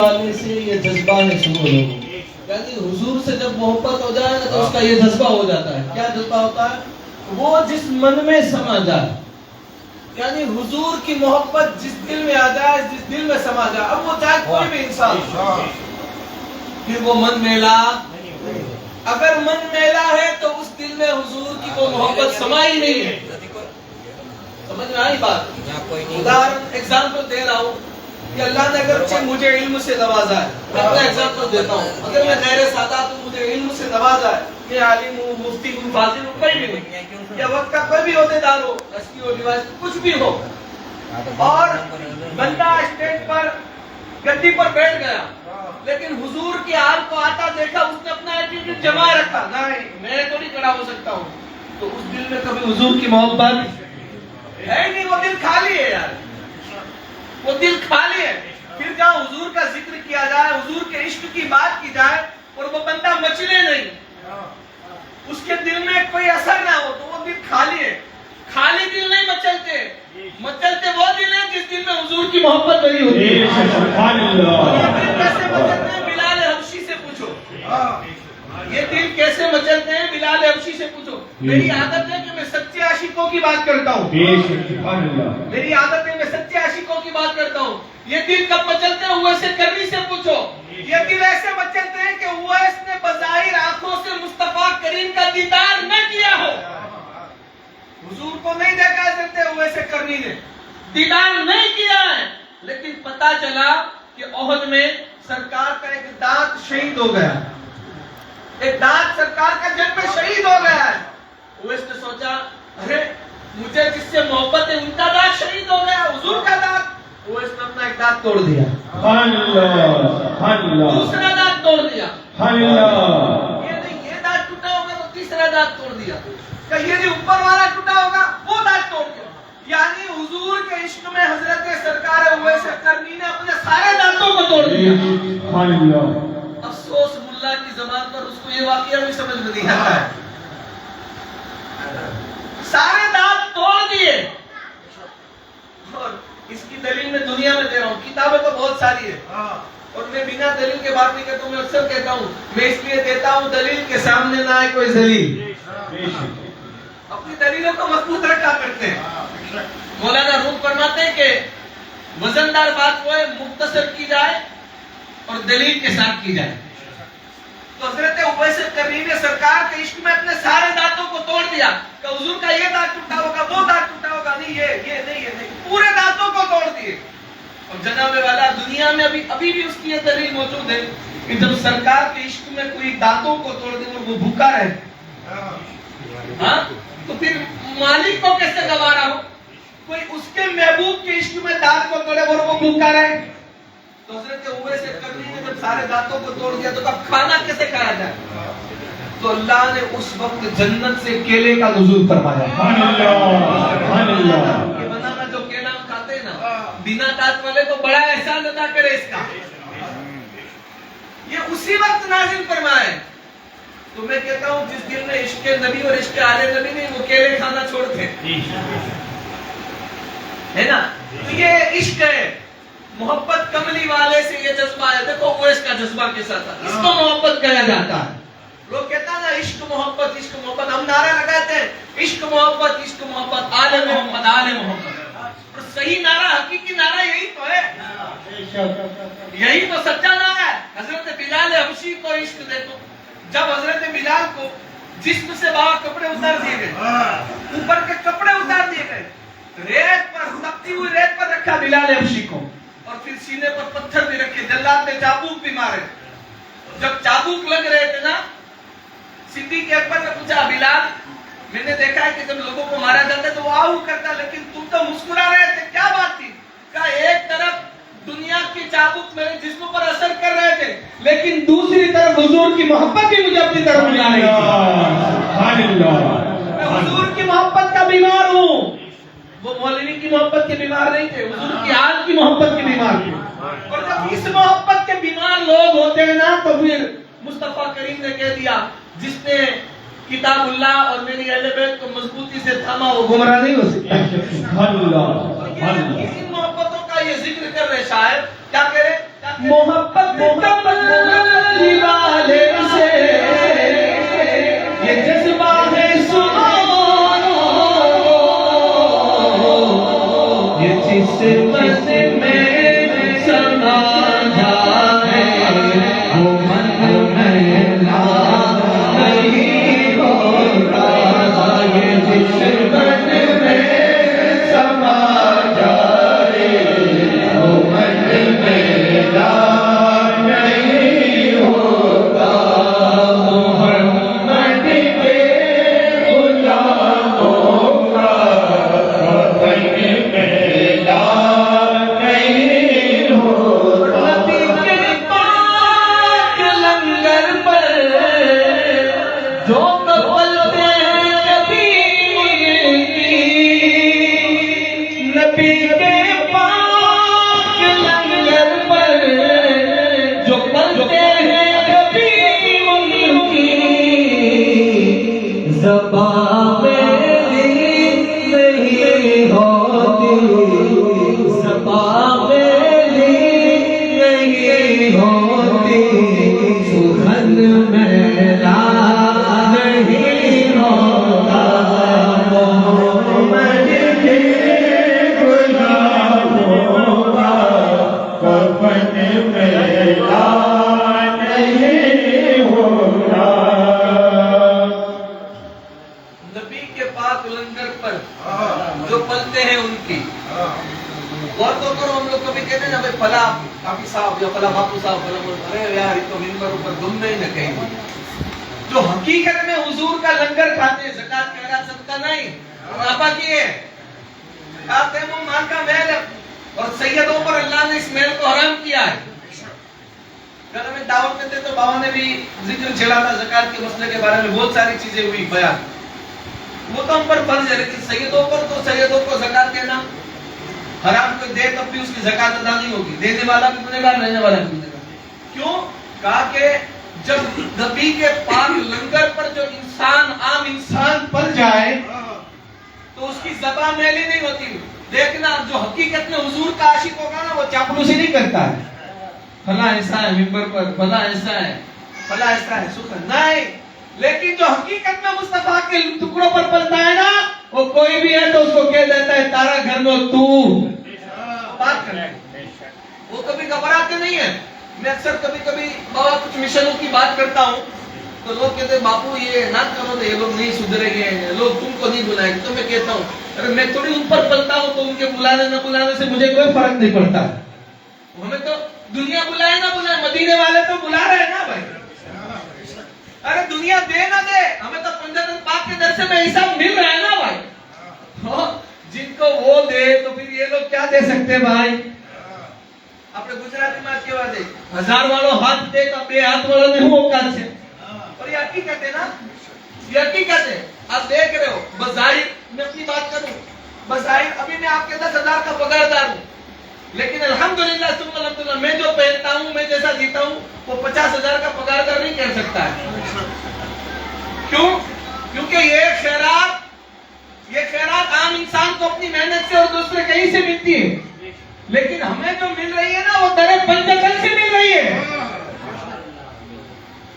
वाले से ये जज्बा है सुनो लोगों, यानी हुजूर से जब मोहब्बत हो जाए ना तो उसका ये जज्बा हो जाता है। क्या जज्बा होता है? वो जिस मन में समा जाए, यानी हुजूर की मोहब्बत जिस दिल में आ जाए, जिस दिल में समा जाए, अब वो चाहे कोई भी इंसान, फिर वो मन मैला, अगर मन मैला है तो उस दिल में हुजूर की वो मोहब्बत समा ही नहीं है। समझ में आई बात? उदाहरण एग्जाम्पल दे रहा हूँ कि अल्लाह ने अगर मुझे इल्म से नवाजा है, मैं अपना एग्जाम्पल देता हूँ, अगर मैं गैर सादात हूँ, मुझे इल्म से नवाजा है, मैं आलिम हूँ, मुफ्ती हूँ, फाजिल हूँ, कोई भी नहीं, या वक्त का कोई भी ओहदेदार हो, रस्मी हो, रिवाज कुछ भी हो, और बंदा स्टेज पर गद्दी पर बैठ गया, लेकिन हुजूर के हाल को आता देखा, उसने अपना एटीट्यूड जमाए रखा, नहीं मैं तो नहीं खड़ा हो सकता हूँ, तो उस दिल में कभी हुजूर की मोहब्बत है नहीं, वो दिल खाली है यार, वो दिल खाली है। फिर जहाँ हुजूर का जिक्र किया जाए, हुजूर के इश्क की बात की जाए और वो बंदा मचले नहीं, उसके दिल में कोई असर ना हो, तो वो दिल खाली है। खाली दिल नहीं मचलते, मचलते वो दिल है जिस दिल में हुजूर की मोहब्बत भरी होती है। कैसे मचलते हैं? बिलाल हबशी से पूछो, ये दिल कैसे मचलते हैं? बिलाल हबशी से पूछो। मेरी आदत है कि मैं सच्चे आशिकों की बात करता हूँ, मेरी आदत है मैं सच्चे आशिकों की बात करता हूँ। ये दिल कब मचलते हैं? उवैस करनी से पूछो। ये दिल ऐसे मचलते हैं कि उवैस ने बज़ाहिर आंखों से मुस्तफा करीम का दीदार न किया हो, हुजूर को नहीं देखा सकते, उवैस करनी ने दीदार नहीं किया है, लेकिन पता चला कि ओहद में सरकार का एक दांत शहीद हो गया, एक दांत सरकार का जंग में शहीद हो गया है। उवैस ने सोचा, अरे मुझे जिससे मोहब्बत है उनका दांत शहीद हो गया, हुजूर का दांत। उवैस ने अपना एक दांत तोड़ दिया, दूसरा दांत तोड़ दिया, ये नहीं ये दांत टूटा होगा तो तीसरा दांत तोड़ दिया, ये नहीं ऊपर वाला टूटा होगा वो दांत तोड़ दिया। यानी हुजूर के इश्क में हजरत सरकार उवैस करनी ने अपने सारे दांतों को तोड़ दिया। अफसोस मुल्ला की ज़बान पर उसको ये वाकया भी समझ में नहीं आता है, सारे दांत तोड़ दिए। और इसकी दलील मैं दुनिया में दे रहा हूँ, किताबें तो बहुत सारी है, और मैं बिना दलील के बात नहीं करता हूँ, मैं अक्सर कहता हूँ, मैं इसलिए देता हूँ दलील के सामने ना आए कोई जलील, अपनी दलीलों को मजबूत रखा करते हैं। मौलाना रूम फरमाते हैं कि वजनदार बात वो है मुख्तसर की जाए और दलील के साथ की जाए। तो हजरत उवैस करनी ने सरकार के इश्क में अपने सारे दांतों को तोड़ दिया, कि हुजूर का ये दांत टूटा होगा, वो दांत टूटा होगा, नहीं ये नहीं, पूरे दांतों को तोड़ दिए। और जनाबे वाला दुनिया में अभी भी उसकी ये दलील मौजूद है कि जब सरकार के इश्क में कोई दांतों को तोड़ दे और वो भूखा रहे, हाँ, तो फिर मालिक को कैसे गवारा हो? कोई उसके महबूब के इश्क में दांत को तोड़े और वो भूखा रहे। तो हजरत उवैस करनी ने जब सारे दांतों को तोड़ दिया तो कब खाना कैसे खाया जाए? तो अल्लाह ने उस वक्त जन्नत से केले का नुज़ूल फरमाया। ये बनाना जो केला खाते हैं ना, बिना दांत वाले को बड़ा एहसान अदा करे इसका, ये उसी वक्त नाज़िल फरमाए। तो मैं कहता हूँ जिस दिल में इश्क नबी और इश्क आले नबी नहीं, वो केले खाना छोड़ते है ना। तो ये इश्क है, मोहब्बत कमली वाले से ये जज्बा है। देखो उवैस का जज्बा के साथ इसको मोहब्बत कहा जाता है। लोग कहता है ना इश्क मोहब्बत, इश्क मोहब्बत, हम नारा लगाते हैं इश्क मोहब्बत, आले मोहम्मद, आले मोहम्मद। और सही नारा, हकीकी नारा यही तो है, यही तो सच्चा नारा है। हजरत बिलाल हबशी को इश्क देखो, जब हजरत बिलाल को जिस्म से बाहर कपड़े उतार दिए गए, ऊपर के कपड़े उतार दिए गए, रेत पर, तपती हुई रेत पर रखा बिलाल हबशी को, और फिर सीने पर पत्थर भी रखे, जल्लाद ने चाबुक भी मारे। जब चाबुक लग रहे थे ना, सिद्दीक़ अकबर ने पूछा, बिलाल मैंने देखा है कि जब लोगों को मारा जाता है तो वो आहू करता, लेकिन तुम तो मुस्कुरा रहे थे, क्या बात थी? कहा एक तरफ दुनिया की चाबुक मेरे जिस्म पर असर कर रहे थे, लेकिन दूसरी तरफ हुजूर की मोहब्बत भी मुझे अपनी तरफ मिला रही थी। मैं हुजूर की मोहब्बत का बीमार हूँ, वो मौलवी की मोहब्बत के बीमार नहीं थे, हुजूर की आल की मोहब्बत के बीमार थे। और जब इस मोहब्बत के बीमार लोग होते हैं ना, तो फिर मुस्तफा करीम ने कह दिया, जिसने किताबुल्लाह और मेरी अहले बैत को मजबूती से थामा वो गुमराह नहीं हो सकता। इन मोहब्बतों का ये जिक्र कर रहे शायर, क्या कह रहे? क्या محبت کملی والے سے یہ جذبہ ہے سنو، یہ جس من میں سما جائے وہ من میں لا نہیں ہوتا، یہ جس من میں سما جائے وہ من میں لا نہیں ہوتا، محمد کے غلاموں کا وطن میں لا نہیں ہوتا، نبی کے پاک لنگر پر جو قبلتے ہیں کبھی، نبی کے پاک لنگر پر جو پلتے ہیں کبھی، ان کی زبان میلی نہیں ہوتی، زبان میلی نہیں ہوتی، سخن میلا نہیں ہوتا، محمد کے غلاموں کا کفن میلا نہیں ہوتا۔ نبی کے پاک لنگر پر جو پلتے ہیں ان کی غور تو کرو، ہم لوگ کبھی کہتے ہیں نا بھائی فلاں کافی صاحب یا فلاں باپو صاحب فلاں، ارے یار یہ تو ممبر اوپر دم نہیں نہ کہیں، جو حقیقت میں حضور کا لنگر کھاتے ہیں، زکات خیرات صدقہ نہیں، منافع کیے آپ تیمم مال کا محل ہے، اور سیدوں پر اللہ نے اس محل کو حرام کیا ہے۔ کل ہمیں دعوت میں تھے تو بابا نے بھی ذکر چھڑا تھا زکات کے مسئلے کے بارے میں، بہت ساری چیزیں ہوئی بیان، وہ تو ہم پر فرض ہے، لیکن سیدوں پر تو سیدوں کو زکات دینا حرام، کوئی دے تب بھی اس کی زکات ادا نہیں ہوگی، دینے والا بھی گنہگار، لینے والا بھی گنہگار۔ کیوں؟ کہا کہ جب نبی کے پاک لنگر پر جو انسان عام انسان پل جائے تو اس کی زبان میلی نہیں ہوتی۔ دیکھنا جو حقیقت میں حضور کا عاشق ہوگا نا، وہ چاپلوسی نہیں کرتا ہے، فلاں ایسا ہے ممبر پر، فلاں ایسا ہے، فلاں ایسا ہے، سکر نہیں، لیکن جو حقیقت میں مصطفیٰ کے ٹکڑوں پر پلتا ہے نا، وہ کوئی بھی ہے تو اس کو کہہ دیتا ہے تارا گھر میں تو بات کرنا ہے، وہ کبھی گھبراتے نہیں ہیں۔ میں اکثر کبھی کبھی بابا کچھ مشنوں کی بات کرتا ہوں تو لوگ کہتے ہیں باپو یہ نہ کرو تو یہ لوگ نہیں سدھرے گے، لوگ تم کو نہیں بلائیں گے، تو میں کہتا ہوں ارے میں تھوڑی ان پر پلتا ہوں تو ان کے بلانے نہ بلانے سے مجھے کوئی فرق نہیں پڑتا، ہمیں تو دنیا بلائے نہ بلائے، مدینے والے تو بلا رہے ہیں نا بھائی، ارے دنیا دے نہ دے ہمیں تو پنجابن پاک کے در سے میں حساب مل رہا ہے نا بھائی، جن کو وہ دے تو پھر یہ لوگ کیا دے سکتے بھائی؟ اپنے گجراتی میں کیا بات ہے، ہزار والوں ہاتھ دے تو بے ہاتھ والا نہیں ہو اوقات سے، اور یہ حقیقت ہے نا، یہ حقیقت ہے۔ آپ دیکھ رہے ہو بظاہر، میں اپنی بات کروں بظاہر ابھی میں آپ کے 10,000 کا پگاردار ہوں، لیکن الحمدللہ ثم الحمدللہ میں جو پہنتا ہوں، میں جیسا جیتا ہوں، وہ 50,000 کا پگاردار نہیں کہہ سکتا ہے۔ کیوں؟ کیونکہ یہ خیرات عام انسان کو اپنی محنت سے اور دوسرے کہیں سے ملتی ہے، لیکن ہمیں جو مل رہی ہے نا وہ درے پنجتن سے مل رہی ہے۔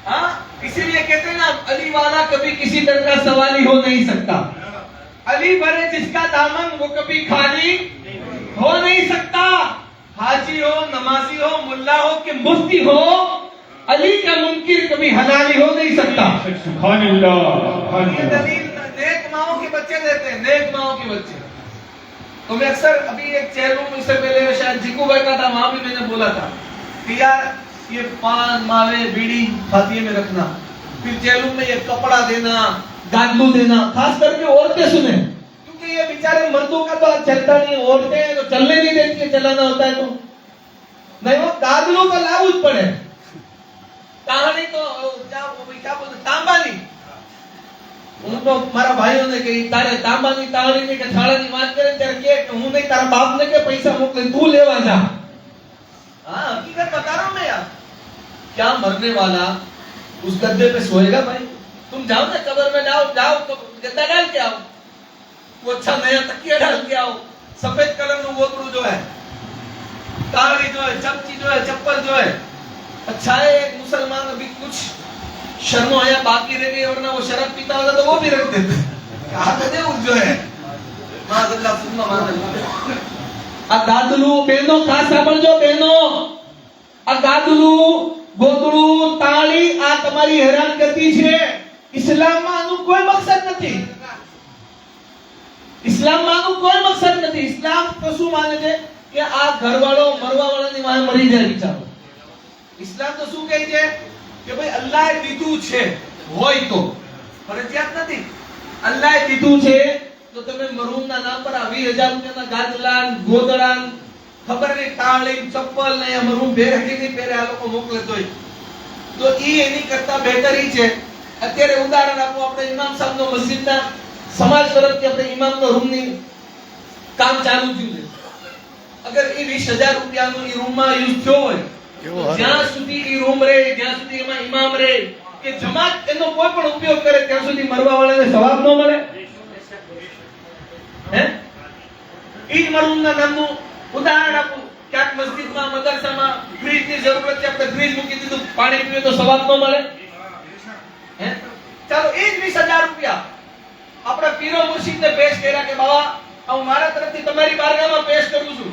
ہاں، اسی لیے کہتے ہیں نا علی والا کبھی کسی طرح کا سوالی ہو نہیں سکتا، علی بھرے جس کا دامن وہ کبھی خالی ہو نہیں سکتا، حاجی ہو، نمازی ہو، ملا ہو کہ مفتی ہو، علی کا منکر کبھی حلالی ہو نہیں سکتا۔ سبحان اللہ۔ یہ دلیل نیک ماؤں کے بچے دیتے ہیں، نیک ماؤں کے بچے۔ تو میں اکثر ابھی ایک چہروں میں سے پہلے شاید جھکو بیٹھا تھا، وہاں بھی میں نے بولا تھا کہ یار یہ پان ماوے بیڑی فاتحے میں رکھنا، پھر جیلوں میں یہ کپڑا دینا، گاڈلو دینا، خاص کر کے عورتیں سنیں، کیونکہ یہ بیچارے مردوں کا تو چلتا نہیں، عورتیں ہیں تو چلنے نہیں دیتی، چلانا ہوتا ہے تو نہیں، وہ گاڈلو کا لاؤج پڑے، کہانی تو کیا بولتے تانبالی، ان کو મારા ભાઈઓને કે તારે તાંબાની તાળીને કે થાળાની વાત કરે ત્યારે કે હું નહીં તારા બાપને કે પૈસા મોકલે તું લેવા જા। हाँ हकीकत बता रहा हूँ मैं यार, क्या मरने वाला उस गद्दे पे सोएगा भाई? तुम जाओ ना कब्र में, जाओ गद्दा डाल के आओ, वो अच्छा नया तकिया डाल के आओ, सफेद कलर નું ગોતરું जो है, ताड़ी जो है, चमची जो है, चप्पल जो है। अच्छा है एक मुसलमान अभी कुछ शर्म आया बाकी रह गई, वरना वो शराब पीता होता तो वो भी रख देते। कहते हैं जो है माज़ल्लाह सुन्ना माज़ल्लाह। आ गादलू बहनो खास સાંભળજો બહેનો, આ ગાદલુ ગોદડું તાળી આ તમારી હેરાનગતિ છે। ઇસ્લામમાં આનું કોઈ મકસદ નથી। ઇસ્લામમાં આનું કોઈ મકસદ નથી। ઇસ્લામ તો શું માને છે કે આ ઘરવાળો મરવાવાળાની વાહે મરી જાય બિચારો। ઇસ્લામ તો શું કહે છે કે ભાઈ અલ્લાહે દીધું છે હોય તો ફરજિયાત નથી। અલ્લાહે દીધું છે તો તમે મરહુમના નામ પર 20,000 રૂપિયાના ગાદલા ગોદડા ખબર નહીં તાળી ચપ્પલ ને મરહુમ ભેરે કે નહીં પહેરે આ લોકો મોકલે તો ઈ એની કરતા બેટર ઈ છે। અત્યારે ઉદાહરણ આપો, આપણે ઇમામ સાહેબનો મસ્જિદના સમાજ તરફથી આપણે ઇમામનો રૂમની કામ ચાલુ થયું છે। અગર એ 20,000 રૂપિયાનો ઈ રૂમમાં યુઝ થયો હોય તો જ્યાં સુધી ઈ રૂમ રહે, જ્યાં સુધી એમાં ઇમામ રહે કે જમાત એનો કોઈ પણ ઉપયોગ કરે ત્યાં સુધી મરવાવાળાને સવાબ ન મળે। હે ઈ મરહુમના નામનું ઉદાહરણ આપું, ક્યાંક મસ્જિદમાં મદરસામાં ફ્રીજની જરૂરત છે, આપણે ફ્રીજ મૂકી દીધું, પાણી પીવે તો સવાબ ન મળે। હે ચાલો એ જ 20,000 રૂપિયા આપણે પીરો મુર્શિદને પેશ કર્યા કે બાબા હું મારા તરફથી તમારી બારગાહમાં પેશ કરું છું,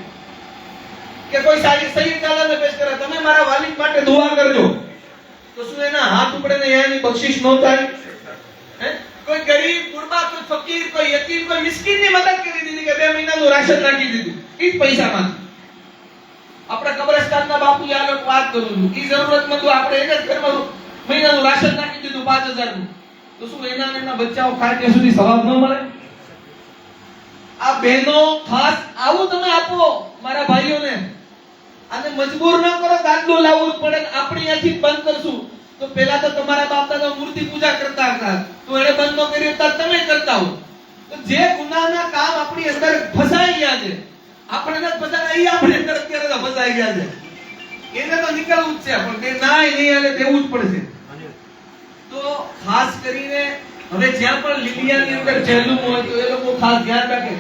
કે કોઈ સૈયદ તાલાને પેશ કરે, તમે મારા વાલિદ માટે દુઆ કરજો, તો શું એના હાથ ઉપડે ને એની બક્ષિશ ન થાય? હે કોઈ ગરીબ ગુરબા, કોઈ ફકીર, કોઈ યતીમ, કોઈ મિસ્કીનની મદદ કરી દીધી કે 2 મહિનાનું રાશન નાખી દીધું, ઈ જ પૈસામાં। આપણે કબ્રસ્તાનના બાપુ આ લોકો વાત કરું છું, ઈ જરૂરતમંદો આપણે એને જ ઘરમાં મહિનાનું રાશન નાખી દીધું 5,000 નું, તો શું એના બચ્ચાઓ ખાય ત્યાં સુધી સવાબ ન મળે? આ બહેનો ખાસ આવું તમે આપો મારા ભાઈઓને, આને મજબૂર ન કરો ગાદલું લાવવું જ પડે। આપણે અહીંયાથી બંધ કરશું તો પહેલા તો તમારા બાપ દાદા મૂર્તિ પૂજા કરતા હતા, તો એને બંધ ન કર્યું તો તમે કરતા હો। તો જે ગુનાહના કામ આપણી અંદર ફસાઈ ગયા છે, આપણે ન ફસાય ઈ આપણી અંદર અત્યારે તો ફસાઈ ગયા છે, એને તો નીકળવું જ છે, પણ તે નાય નહીં આલે દેવું જ પડશે। તો ખાસ કરીને હવે જ્યાં પણ લીલિયાની અંદર જેલું હોય તો એ લોકો ખાસ ધ્યાન રાખે।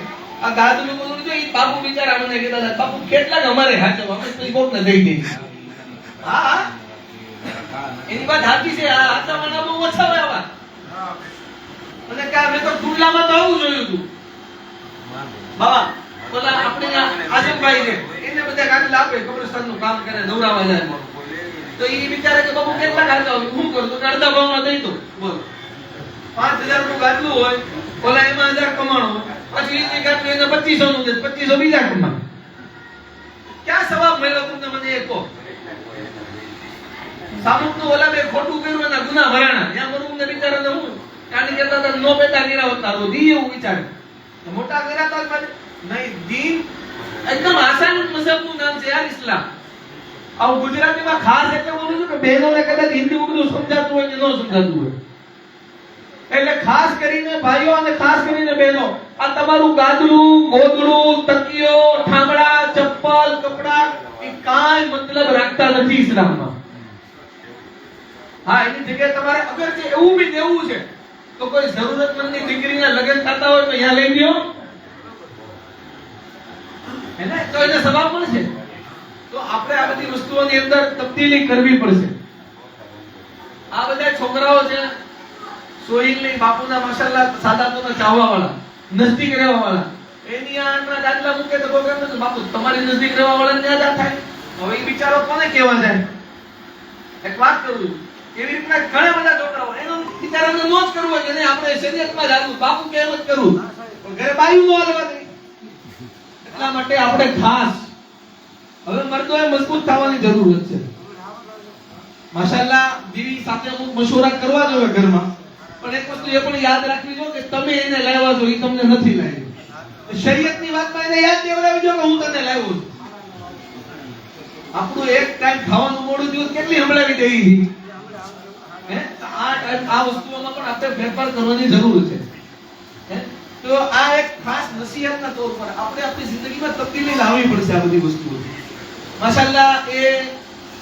આ ગાદલું બોલું જો ઈ બાપુ બિચારા મને કહેતા હતા, બાપુ કેટલા અમારે હાચો અમે તો કોકને દઈ દઈ। હા એની વાત સાચી છે, આ હાચા મને બહુ ઓછા આવ્યા, મને કે મેં તો ખુલ્લામાં તો આવું જોયું હતું બાબા। બોલા આપણે આઝમભાઈ છે એને બધા ગાદલા આપે, કબ્રસ્તાનનું કામ કરે, નવરાવા જાય, તો ઈ બિચારા કે બાપુ કેટલા ગાદલા હોય, હું કરું તો અડધા ભાવમાં દઈ દો। બોલ 5,000 નું ગાદલું હોય, બોલા એમાં 1,000 કમાણો હોય, પછી ઈ ગાદલું એને 2,500 નું દે, 2,500 બીજા કમાય, ક્યાં સવાબ મળ્યો તમને મને એ કહો? સામુકનું ઓલા બે ખોટું કર્યું એના ગુનાહ ભરાણા, ત્યાં મરુમને બિચારાને હું કાની કહેતા હતા નો પેટા ગિરાવતા રોધી એવું વિચારે મોટા ગિરાતા નહીં। દીન એકદમ આસાન મઝહબનું નામ છે યાર ઇસ્લામ। આવું ગુજરાતીમાં ખાસ એટલે બોલું છું કે બહેનોને કદાચ હિન્દી ઉર્દુ સમજાતું હોય કે ન સમજાતું હોય, એટલે ખાસ કરીને ભાઈઓ અને ખાસ કરીને બહેનો આ તમારું ગાદલું ગોદડું તકિયો ઠામડા ચપ્પલ કપડા એ કાંઈ મતલબ રાખતા નથી ઇસ્લામમાં। હા એની જગ્યાએ તમારે અગર જે એવું બી દેવું છે તો કોઈ જરૂરતમંદની દીકરીના લગ્ન થતા હોય તો અહીંયા લઈ લ્યો, એને તો એને સવાબ મળશે। તો આપણે આ બધી વસ્તુઓની અંદર તબદીલી કરવી પડશે। આ બધા છોકરાઓ છે સોહિલની બાપુના માશાઅલ્લાહ સાદાતોના ચાહવા વાળા, નજદીક રહેવા વાળા, એની આના દાદલા મૂકે તો પ્રોગ્રામ તો બાપુ તમારી નજદીક રહેવા વાળાને યાદ થાય। હવે એ બિચારો કોને કહેવા જાય? એક વાત કરું એવી રીતના ઘણા બધા છોકરાઓ એનો બિચારાને નો જ કરવો છે, નહીં આપણે શરીયતમાં જ હાલવું, બાપુ કે એમ જ કરવું, પણ ઘરે બાયું નો હાલવા દે। એટલા માટે આપણે ખાસ હવે મર્દોએ મજબૂત થવાની જરૂરત છે। માશાઅલ્લાહ બીવી સાથે અમુક મશવરા કરવા જોઈએ ઘરમાં, પણ એક વસ્તુ એ પણ યાદ રાખવી જોઈએ કે તમે એને લાવ્યા છો એ તમને નથી લાવ્યો। શરીયતની વાતમાં એને યાદ દેવડાવી જો કે હું તને લાવ્યો છું। આપણું એક ટાઈમ ખાવાનું મોડું થયું કેટલી હંભળાવી દેવી હે, આ વસ્તુઓમાં પણ આપણે ફેરફાર કરવાની જરૂર છે। તો આ એક ખાસ નસીહતના તौर પર આપણે આપણી જિંદગીમાં તબદીલી લાવવી પડશે આ બધી વસ્તુઓ। માશાઅલ્લાહ એ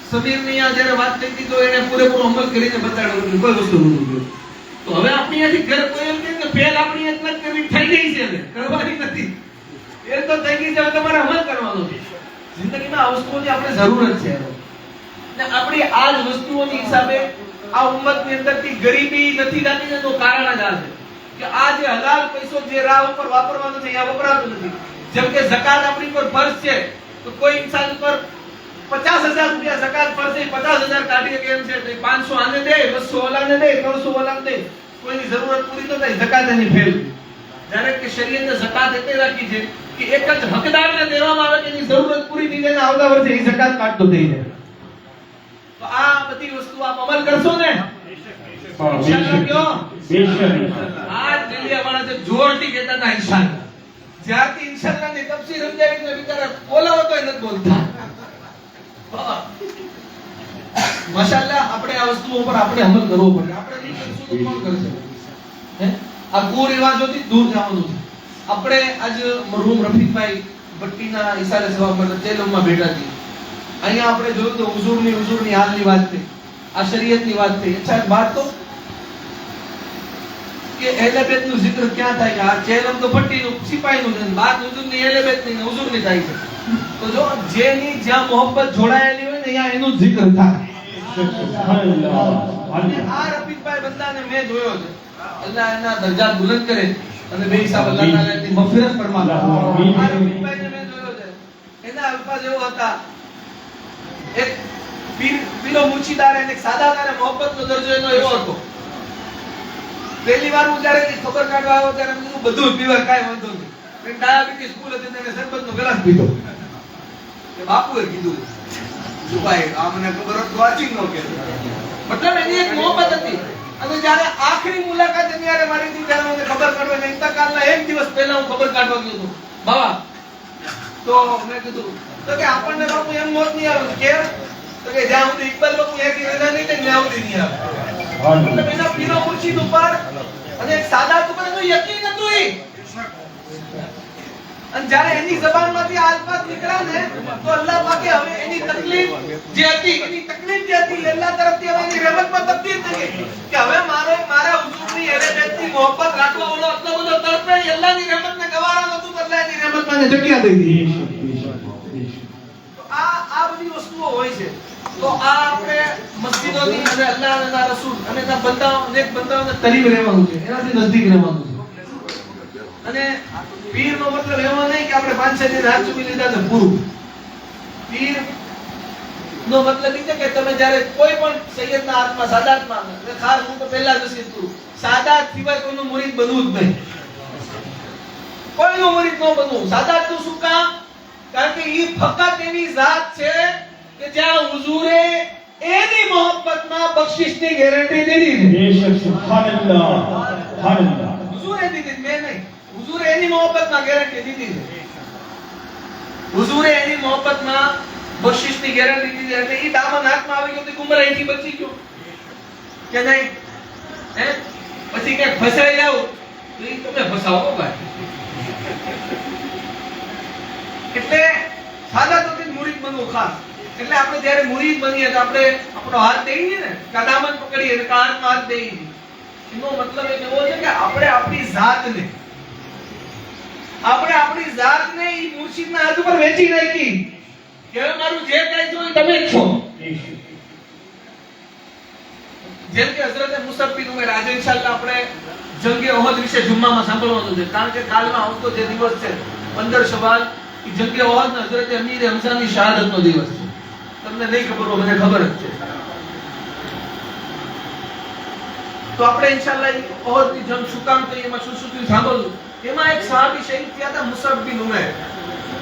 સમીરની આ જ્યારે વાત થઈ હતી તો એને પૂરેપૂરો અમલ કરીને બતાડ્યો કોઈ વસ્તુ નથી। તો હવે આપણી અહીંયાથી ઘર કોઈ એમ કે પહેલ આપણી એક જ કરવી થઈ ગઈ છે, હવે કરવાની નથી, એ તો થઈ ગઈ છે, હવે તમારે અમલ કરવાનો છે। જિંદગીમાં આ વસ્તુઓની આપણે જરૂર જ છે ને આપણી આ જ વસ્તુઓની હિસાબે આ ઉમ્મતની અંદરથી ગરીબી નથી જાતી એનું કારણ જ આ છે કે આ જે હલાલ પૈસો જે રાહ ઉપર વાપરવાનો છે અહીંયા વપરાતો નથી. જેમ કે ઝકાત આપણી પર ફરજ છે તો કોઈ ઇન્સાન ઉપર 50,000 રૂપિયા ઝકાત ફરજ છે, 50,000 કાઢી કે એમ છે તો 500 આને દે, 200 ઓલાને દે, 300 ઓલાને દે, કોઈની જરૂરત પૂરી તો થાય, ઝકાત એની ફેલ. જ્યારે કે શરીયતે ઝકાત એટલે રાખી છે કે એક જ હકદારને દેવામાં આવે કે એની જરૂરત પૂરી થઈ જાય ને આવતા વર્ષે એ ઝકાત કાઢતો થઈ જાય. તો આ બધી વસ્તુ આપ અમલ કરશો ને ઇન્શાઅલ્લાહ કયો આ દિલિયાવાળા જે જોરથી કહેતા હતા ઇન્શાઅલ્લાહ, જ્યારથી ઇન્શાઅલ્લાહ ની તફસીર સમજાવી ને વિચાર બોલાવો તોય નથી બોલતા. માશાઅલ્લાહ આપણે આ વસ્તુઓ પર આપણે અમલ કરવો પડે. આપણે નહીં કરશું તો કોણ કરશે? હે આ કુરિવાજોથી દૂર જવાનું છે. આપણે આજ મરહુમ રફીકભાઈ ભટ્ટીના ઈશારે સભા પર જેલમાં બેઠા છીએ. અહીંયા આપણે જોયું તો હુઝુરની હાલની વાત થઈ, આ શરીયતની વાત થઈ. અચ્છા એક વાત તો કે અહેલે બેતનું zikr ક્યાં થાય કે આ જેલમ તો ભટ્ટીનું સિપાહીનું છે, બાદ હુઝુરની અહેલે બેતની ને હુઝુરની થાય છે. તો જો જેની જ્યાં મોહબ્બત જોડાયેલી હોય ને ત્યાં એનું zikr થાય. આ રફીકભાઈ બંદાને મેં જોયો છે, અલ્લાહ એના દરજ્જાત બુલંદ કરે અને બે હિસાબ અલ્લાહ તાલાની મગફિરત ફરમાવે. આ રફીકભાઈને મેં જોયો છે, એના અલ્ફાઝ એવો હતા, એક પીરો મુર્શિદાર અને એક સાદાદાર મોહબ્બતનો દરજ્જો એનો એવો હતો. પહેલી વાર હું જ્યારે ખબર કાઢવા આવ્યો ત્યારે મેં કીધું બધું પીવા કાંઈ વાંધો નહીં. મેં ડાયાબિટીસ ફૂલ હતી તેને શરબતનો ગ્લાસ પીધો. કે બાપુએ કીધું ભાઈ આ મને ખબર હોત તો વાંચી ન કે મતલબ એની એક મોહબ્બત હતી. અને જ્યારે આખરી મુલાકાત એની હારે મારી હતી ત્યારે મને ખબર કાઢવા ઇંતકાલના એક દિવસ પહેલા હું ખબર કાઢવા ગયો હતો બાબા. તો મેં કીધું તો કે આપણને બાપુ એમ મોત નહીં આવે કે તો કે જ્યાં સુધી ઇકબાલ બાપુ એકી રજા નહીં થાય ત્યાં સુધી નહીં આવે. મતલબ એના પીરો મુર્શિદ ઉપર અને એક સાદાત ઉપર એનું યકીન હતું. અને જ્યારે એની જબાનમાંથી આ અલ્ફાઝ નીકળ્યા ને તો અલ્લાહ પાકે હવે એની તકલીફ જે હતી અલ્લાહ તરફથી હવે એની રહેમતમાં તબદીલ થઈ ગઈ કે હવે મારા હુઝુરની અહેલે બેતની મોહબ્બત રાખવા વાળો આટલો બધો તડપે અલ્લાહની રહેમતને ગવારા નહોતું તો અલ્લાહ એની રહેમતમાં જગ્યા દઈ દીધી. તો આ બધી વસ્તુઓ હોય છે. તો આ આપણે મસ્જિદોની અને અલ્લાહના રસૂલ અને એના બંદાઓ અનેક બંદાઓને કરીબ રહેવાનું છે, એનાથી નજદીક રહેવાનું છે. અને પીરનો મતલબ એવો નહીં કે આપણે 5-6 દિન હાથ ચૂકી લીધા તો પૂરું. પીર નો મતલબ એ છે કે તમે જ્યારે કોઈ પણ સૈયદના હાથમાં સાદાતમાં ખાસ હું તો પહેલા જ નસીબ કરું સાદાત સિવાય કોઈનું મુરીદ બનવું જ નહીં. કોઈનું મુરીદ ન બનવું. સાદાતનું શું કામ? કારણ કે એ ફક્ત એવી ઝાત છે કે જ્યાં હુઝુરે એની મોહબ્બતમાં બખ્શિશની ગેરંટી દીધી છે. બેશક સુબહાનલ્લાહ સુબહાનલ્લાહ. હુઝુરે દીધી, મેં નહીં. હુઝુરે એની મોહબ્બતમાં ગેરંટી દીધી છે. હુઝુરે એની મોહબ્બતમાં બખ્શિશની ગેરંટી દીધી એટલે ઈ દામન હાથમાં આવી ગયો તો ગુમરાહીથી બચી ગયો કે નહીં? હે પછી કે ફસાઈ જાવ તો ઈ તમે ફસાવો ભાઈ. એટલે સાદાતોથી મુરીદ બનવું ખાસ. એટલે આપણે જ્યારે મુરીદ બનીએ તો આપણે આપણો હાથ દઈએ ને કે દામન પકડીએ કે હાથમાં હાથ દઈએ, એનો મતલબ એવો છે કે આપણે આપણી જાતને ઈ મુર્શિદના હાથ ઉપર વેચી નાખી કે મારું જે કાઈ જોઈ તમે જ છો. જેમ કે હઝરત મુસઅબ બિન ઉમૈર, આજે ઇન્શાઅલ્લાહ આપણે જંગે ઓહદ વિશે જુમ્મામાં સાંભળવાનું છે. કારણ કે કાલમાં આવતો જે દિવસ છે 15 શવાલ, એ જંગે ઓહદ ના હઝરત અમીર હમઝાની શહાદતનો દિવસ છે. તમને નહીં ખબર હોય, મને ખબર જ છે. તો આપણે ઇન્શાઅલ્લાહ ઓહદની જંગ શું કામ થઈ, એમાં શું શું થયું સાંભળવું. એમાં એક સહાબી શહીદ થયા હતા મુસઅબ બિન ઉમૈર.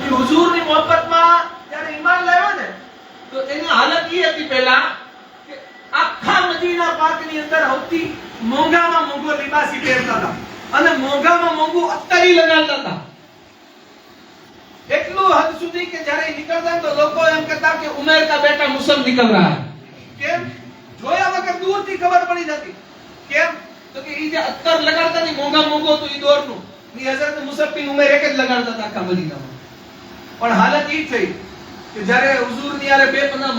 એ હુઝુરની મોહબ્બતમાં જ્યારે ઈમાન લાવ્યા ને તો એની હાલત એ હતી પહેલા કે આખા મદીના પાકની અંદર સૌથી મોંઘામાં મોંઘો લિબાસ પહેરતા હતા અને મોંઘામાં મોંઘું અત્તરી લગાડતા હતા. એટલું હદ સુધી કે જ્યારે નીકળતા તો લોકો એમ કહેતા કે ઉમર કા બેટા મુસઅબ નિકલ રહા હૈ. કેમ? જોયા વગર દૂરથી ખબર પડી જતી. કેમ? તો કે ઈ જે અત્તર લગાડતા ની મોંઘા મોંઘો તો ઈ દોરનું ની હઝરત મુસઅબ બિન ઉમૈર એક જ લગાડતા હતા આખા મદીનામાં. પણ હાલત ઈ થઈ કે જ્યારે હુઝુરની આરે બે પના